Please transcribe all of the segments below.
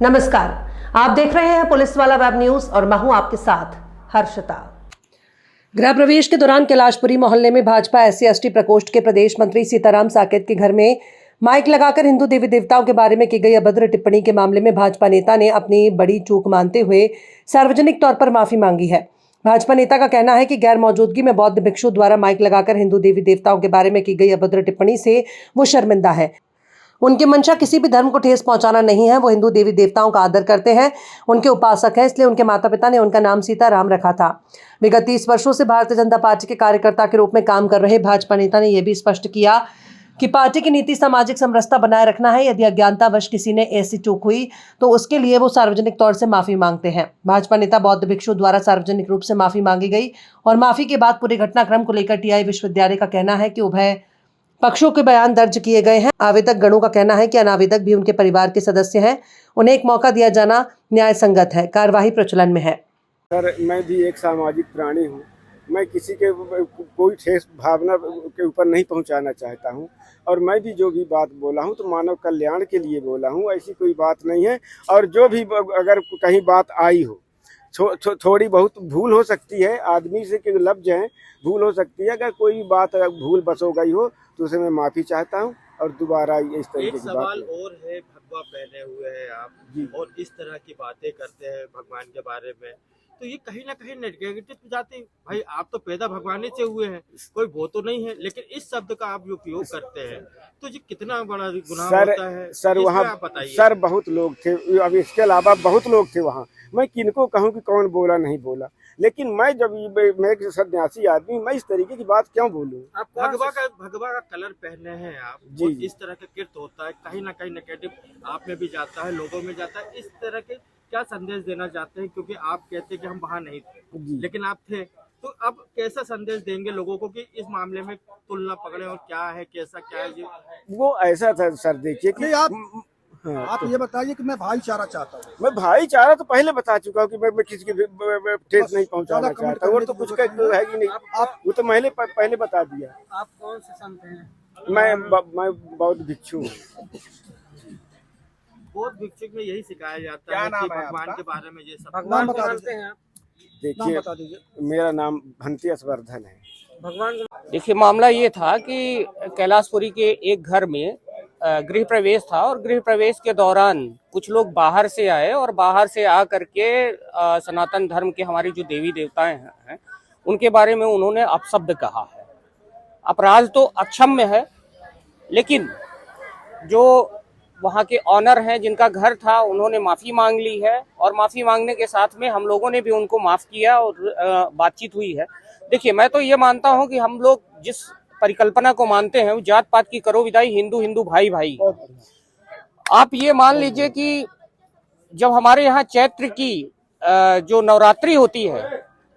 नमस्कार, आप देख रहे हैं पुलिस वाला वेब न्यूज और मैं हूं आपके साथ हर्षिता। गृह प्रवेश के दौरान कैलाशपुरी मोहल्ले में भाजपा SC/ST प्रकोष्ठ के प्रदेश मंत्री सीताराम साकेत के घर में माइक लगाकर हिंदू देवी देवताओं के बारे में की गई अभद्र टिप्पणी के मामले में भाजपा नेता ने अपनी बड़ी चूक मानते हुए सार्वजनिक तौर पर माफी मांगी है। भाजपा नेता का कहना है कि गैर मौजूदगी में बौद्ध भिक्षु द्वारा माइक लगाकर हिंदू देवी देवताओं के बारे में की गई अभद्र टिप्पणी से वो शर्मिंदा है। उनकी मंशा किसी भी धर्म को ठेस पहुंचाना नहीं है। वो हिंदू देवी देवताओं का आदर करते हैं, उनके उपासक हैं, इसलिए उनके माता पिता ने उनका नाम सीताराम रखा था। विगत 30 वर्षों से भारतीय जनता पार्टी के कार्यकर्ता के रूप में काम कर रहे भाजपा नेता ने यह भी स्पष्ट किया कि पार्टी की नीति सामाजिक समरसता बनाए रखना है। यदि अज्ञानतावश किसी ने ऐसी चूक हुई तो उसके लिए वो सार्वजनिक तौर से माफी मांगते हैं। भाजपा नेता बौद्ध भिक्षु द्वारा सार्वजनिक रूप से माफी मांगी गई और माफी के बाद पूरे घटनाक्रम को लेकर TI विश्वविद्यालय का कहना है कि उभय पक्षों के बयान दर्ज किए गए हैं। आवेदक गणों का कहना है कि अनावेदक भी उनके परिवार के सदस्य हैं, उन्हें एक मौका दिया जाना न्याय संगत है। कार्यवाही प्रचलन में है। सर, मैं भी एक सामाजिक प्राणी हूँ। मैं किसी के कोई ठेस भावना के ऊपर नहीं पहुँचाना चाहता हूँ और मैं भी जो भी बात बोला हूँ तो मानव कल्याण के लिए बोला हूँ, ऐसी कोई बात नहीं है। और जो भी अगर कहीं बात आई हो, थोड़ी बहुत भूल हो सकती है, आदमी से के लफ्ज हैं, भूल हो सकती है। अगर कोई बात भूल बस हो गई हो तो उसे मैं माफ़ी चाहता हूँ और दोबारा इस तरीके की बात। एक सवाल और है, भगवा पहने हुए हैं आप जी, और इस तरह की बातें करते हैं भगवान के बारे में, तो ये कहीं ना कहीं नेगेटिव जाते हैं। भाई, आप तो पैदा भगवान से हुए हैं, कोई वो तो नहीं है, लेकिन इस शब्द का आप उपयोग करते हैं तो ये कितना बड़ा गुनाह होता है। सर वहाँ बताइए। सर बहुत लोग थे, अब इसके अलावा बहुत लोग थे वहाँ। मैं किनको कहूँ कि कौन बोला नहीं बोला, लेकिन मैं जब मैं एक सन्यासी आदमी, मैं इस तरीके की बात क्यों बोलूँ। आप भगवा का कलर पहने हैं आप जी, इस तरह का कृत्य होता है, कहीं ना कहीं नेगेटिव आप में भी जाता है, लोगों में जाता है। इस तरह के क्या संदेश देना चाहते हैं, क्योंकि आप कहते हैं कि हम वहाँ नहीं थे लेकिन आप थे, तो अब कैसा संदेश देंगे लोगों को कि इस मामले में तुलना पकड़े और क्या है, कैसा क्या है ये? वो ऐसा था सर, देखिए कि आप ये बताइए कि मैं भाईचारा चाहता हूँ। मैं भाईचारा तो पहले बता चुका हूँ कि मैं किसी की ठेस नहीं पहुंचाना चाहता हूँ, और तो कुछ है ही नहीं। वो तो मैंने पहले बता दिया। आप कौन से संत हैं? मैं बौद्ध भिक्षु हूँ। बौद्ध भिक्षुक में यही सिखाया जाता है कि भगवान के बारे में ये सब। भगवान को मानते हैं आप? देखिए, बता दीजिए। मेरा नाम भंती असवर्धन है। भगवान देखिए, मामला ये था कि कैलाशपुरी के एक घर में गृह प्रवेश था और गृह प्रवेश के दौरान कुछ लोग बाहर से आए और बाहर से आ करके सनातन धर्म के हमारी जो देवी देवताएं हैं उनके बारे में उन्होंने अपशब्द कहा है। अपराध तो अक्षम्य है, लेकिन जो वहाँ के ऑनर हैं जिनका घर था, उन्होंने माफ़ी मांग ली है और माफ़ी मांगने के साथ में हम लोगों ने भी उनको माफ़ किया और बातचीत हुई है। देखिए, मैं तो ये मानता हूँ कि हम लोग जिस परिकल्पना को मानते हैं, जात पात की करो विदाई, हिंदू हिंदू भाई भाई। आप ये मान लीजिए कि जब हमारे यहाँ चैत्र की जो नवरात्रि होती है,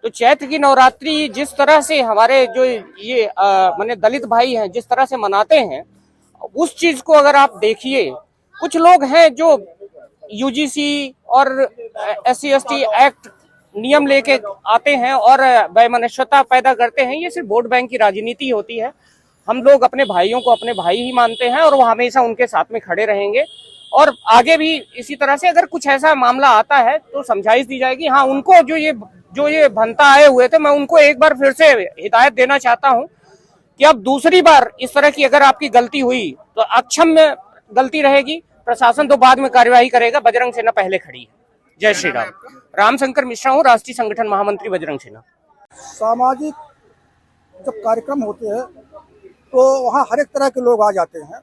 तो चैत्र की नवरात्रि जिस तरह से हमारे जो ये माने दलित भाई हैं जिस तरह से मनाते हैं, उस चीज को अगर आप देखिए, कुछ लोग हैं जो UGC और SC/ST एक्ट नियम लेके आते हैं और वैमनस्यता पैदा करते हैं। ये सिर्फ वोट बैंक की राजनीति होती है। हम लोग अपने भाइयों को अपने भाई ही मानते हैं और वो हमेशा उनके साथ में खड़े रहेंगे और आगे भी इसी तरह से अगर कुछ ऐसा मामला आता है तो समझाइश दी जाएगी। हाँ, उनको जो ये भंता आए हुए थे, मैं उनको एक बार फिर से हिदायत देना चाहता हूँ कि अब दूसरी बार इस तरह की अगर आपकी गलती हुई तो अक्षम्य गलती रहेगी। प्रशासन तो बाद में कार्यवाही करेगा, बजरंग सेना पहले खड़ी है। जय श्री राम। रामशंकर मिश्रा हूँ, राष्ट्रीय संगठन महामंत्री बजरंग सेना। सामाजिक जब कार्यक्रम होते हैं तो वहाँ हर एक तरह के लोग आ जाते हैं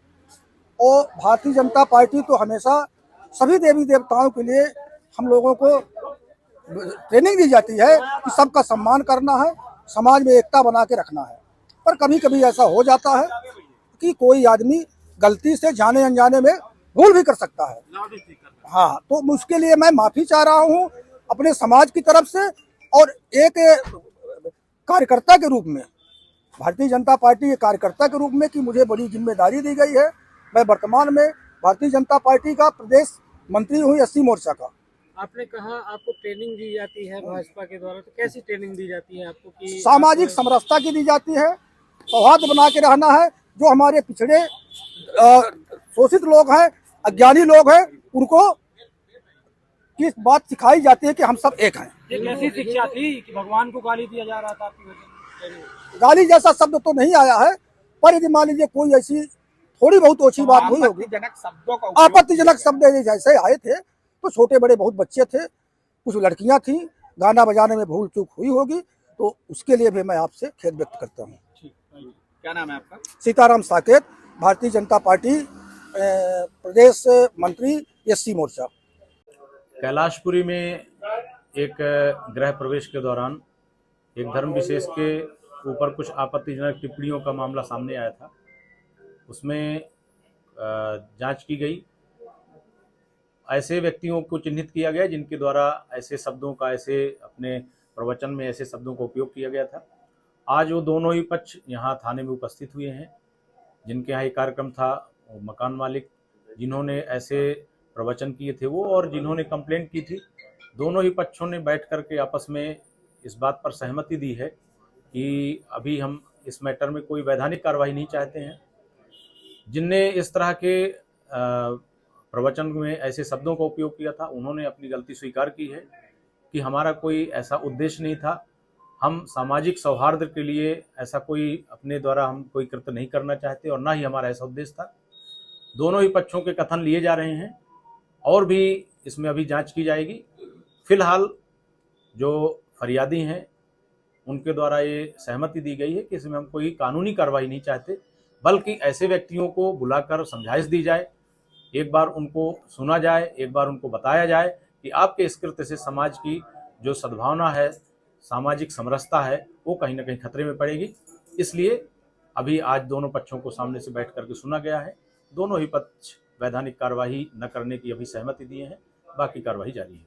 और भारतीय जनता पार्टी तो हमेशा सभी देवी देवताओं के लिए हम लोगों को ट्रेनिंग दी जाती है कि सबका सम्मान करना है, समाज में एकता बना के रखना है। पर कभी कभी ऐसा हो जाता है कि कोई आदमी गलती से जाने अनजाने में भूल भी कर सकता है। हाँ, तो उसके लिए मैं माफ़ी चाह रहा हूँ अपने समाज की तरफ से और एक कार्यकर्ता के रूप में, भारतीय जनता पार्टी के कार्यकर्ता के रूप में कि मुझे बड़ी जिम्मेदारी दी गई है। मैं वर्तमान में भारतीय जनता पार्टी का प्रदेश मंत्री हूँ SC मोर्चा का। आपने कहा आपको ट्रेनिंग दी जाती है भाजपा के द्वारा, तो कैसी ट्रेनिंग दी जाती है आपको? कि सामाजिक समरसता की दी जाती है, सौहार्द बना के रहना है। जो हमारे पिछड़े शोषित लोग हैं, अज्ञानी लोग हैं, उनको की बात सिखाई जाती है कि हम सब एक हैं। ये कैसी शिक्षा थी कि भगवान को गाली दिया जा रहा था आपकी वजह से? गाली जैसा शब्द तो नहीं आया है, पर यदि मान लीजिए कोई ऐसी थोड़ी बहुत ओछी बात हुई होगी, आपत्तिजनक शब्द जैसे आए थे, तो छोटे बड़े बहुत बच्चे थे, कुछ लड़कियां थी, गाना बजाने में भूल चूक हुई होगी, तो उसके लिए भी मैं आपसे खेद व्यक्त करता हूँ। क्या नाम है आपका? सीताराम साकेत, भारतीय जनता पार्टी प्रदेश मंत्री एससी मोर्चा। कैलाशपुरी में एक गृह प्रवेश के दौरान एक धर्म विशेष के ऊपर कुछ आपत्तिजनक टिप्पणियों का मामला सामने आया था। उसमें जांच की गई, ऐसे व्यक्तियों को चिन्हित किया गया जिनके द्वारा ऐसे शब्दों का, ऐसे अपने प्रवचन में ऐसे शब्दों का उपयोग किया गया था। आज वो दोनों ही पक्ष यहाँ थाने में उपस्थित हुए हैं। जिनके यहाँ ये कार्यक्रम था, वो मकान मालिक जिन्होंने ऐसे प्रवचन किए थे वो, और जिन्होंने कंप्लेंट की थी, दोनों ही पक्षों ने बैठ करके आपस में इस बात पर सहमति दी है कि अभी हम इस मैटर में कोई वैधानिक कार्रवाई नहीं चाहते हैं। जिनने इस तरह के प्रवचन में ऐसे शब्दों का उपयोग किया था, उन्होंने अपनी गलती स्वीकार की है कि हमारा कोई ऐसा उद्देश्य नहीं था। हम सामाजिक सौहार्द के लिए ऐसा कोई अपने द्वारा हम कोई कृत्य नहीं करना चाहते, और ना ही हमारा ऐसा उद्देश्य था। दोनों ही पक्षों के कथन लिए जा रहे हैं और भी इसमें अभी जांच की जाएगी। फिलहाल जो फरियादी हैं उनके द्वारा ये सहमति दी गई है कि इसमें हम कोई कानूनी कार्रवाई नहीं चाहते, बल्कि ऐसे व्यक्तियों को बुलाकर समझाइश दी जाए, एक बार उनको सुना जाए, एक बार उनको बताया जाए कि आपके इस कृत्य से समाज की जो सद्भावना है, सामाजिक समरसता है, वो कहीं ना कहीं खतरे में पड़ेगी। इसलिए अभी आज दोनों पक्षों को सामने से बैठ करके सुना गया है। दोनों ही पक्ष वैधानिक कार्रवाई न करने की अभी सहमति दिए हैं, बाकी कार्रवाई जारी है।